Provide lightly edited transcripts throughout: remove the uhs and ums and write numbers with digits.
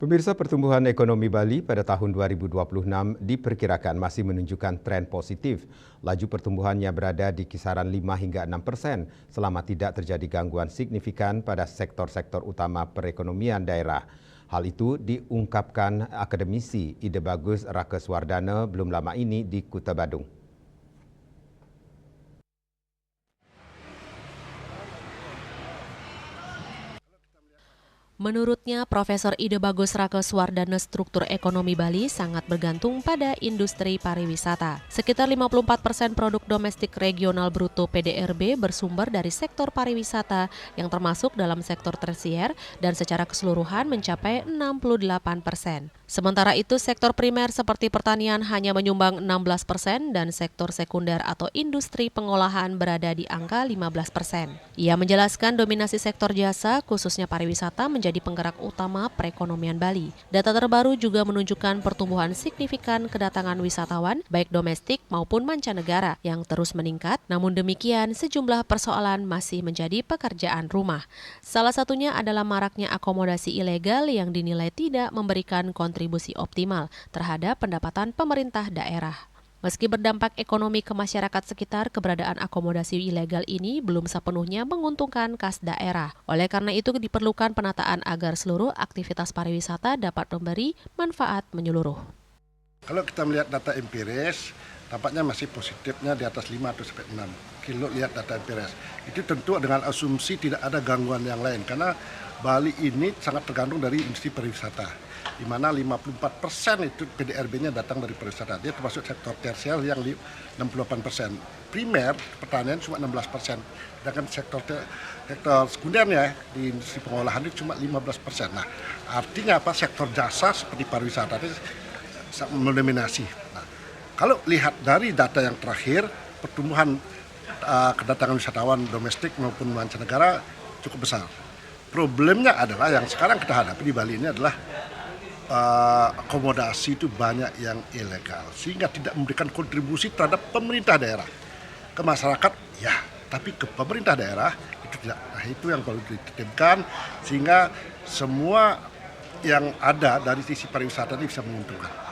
Pemirsa, pertumbuhan ekonomi Bali pada tahun 2026 diperkirakan masih menunjukkan tren positif. Laju pertumbuhannya berada di kisaran 5 hingga 6% selama tidak terjadi gangguan signifikan pada sektor-sektor utama perekonomian daerah. Hal itu diungkapkan akademisi Ide Bagus Rakeswardana belum lama ini di Kuta Badung. Menurutnya, Profesor Ide Bagus Rakeswardana, struktur ekonomi Bali sangat bergantung pada industri pariwisata. Sekitar 54% produk domestik regional bruto PDRB bersumber dari sektor pariwisata yang termasuk dalam sektor tersier dan secara keseluruhan mencapai 68%. Sementara itu, sektor primer seperti pertanian hanya menyumbang 16% dan sektor sekunder atau industri pengolahan berada di angka 15%. Ia menjelaskan dominasi sektor jasa, khususnya pariwisata, menjadi penggerak utama perekonomian Bali. Data terbaru juga menunjukkan pertumbuhan signifikan kedatangan wisatawan, baik domestik maupun mancanegara, yang terus meningkat. Namun demikian, sejumlah persoalan masih menjadi pekerjaan rumah. Salah satunya adalah maraknya akomodasi ilegal yang dinilai tidak memberikan kontribusi optimal terhadap pendapatan pemerintah daerah. Meski berdampak ekonomi ke masyarakat sekitar, keberadaan akomodasi ilegal ini belum sepenuhnya menguntungkan kas daerah. Oleh karena itu diperlukan penataan agar seluruh aktivitas pariwisata dapat memberi manfaat menyeluruh. Kalau kita melihat data empiris, tampaknya masih positifnya di atas 5 atau sampai 6. Kalau lihat data empiris, itu tentu dengan asumsi tidak ada gangguan yang lain, karena Bali ini sangat tergantung dari industri pariwisata, di mana 54% itu PDRB-nya datang dari pariwisata. Dia termasuk sektor tersier yang 68%. Primer, pertanian cuma 16%. Sedangkan sektor sekundernya di industri pengolahan itu cuma 15%. Nah, artinya apa? Sektor jasa seperti pariwisata itu mendominasi. Nah, kalau lihat dari data yang terakhir, pertumbuhan kedatangan wisatawan domestik maupun mancanegara cukup besar. Problemnya adalah yang sekarang kita hadapi di Bali ini adalah akomodasi itu banyak yang ilegal, sehingga tidak memberikan kontribusi terhadap pemerintah daerah. Ke masyarakat, ya, tapi ke pemerintah daerah itu tidak. Nah, itu yang perlu ditertibkan, sehingga semua yang ada dari sisi pariwisata ini bisa menguntungkan.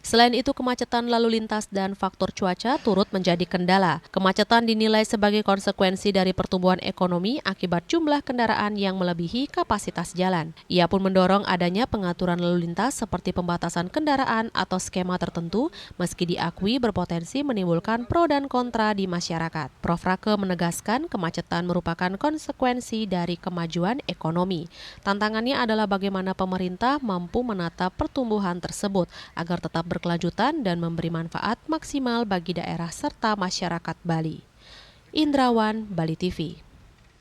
Selain itu, kemacetan lalu lintas dan faktor cuaca turut menjadi kendala. Kemacetan dinilai sebagai konsekuensi dari pertumbuhan ekonomi akibat jumlah kendaraan yang melebihi kapasitas jalan. Ia pun mendorong adanya pengaturan lalu lintas seperti pembatasan kendaraan atau skema tertentu, meski diakui berpotensi menimbulkan pro dan kontra di masyarakat. Prof. Rake menegaskan kemacetan merupakan konsekuensi dari kemajuan ekonomi. Tantangannya adalah bagaimana pemerintah mampu menata pertumbuhan tersebut agar tetap berkelanjutan dan memberi manfaat maksimal bagi daerah serta masyarakat Bali. Indrawan, Bali TV.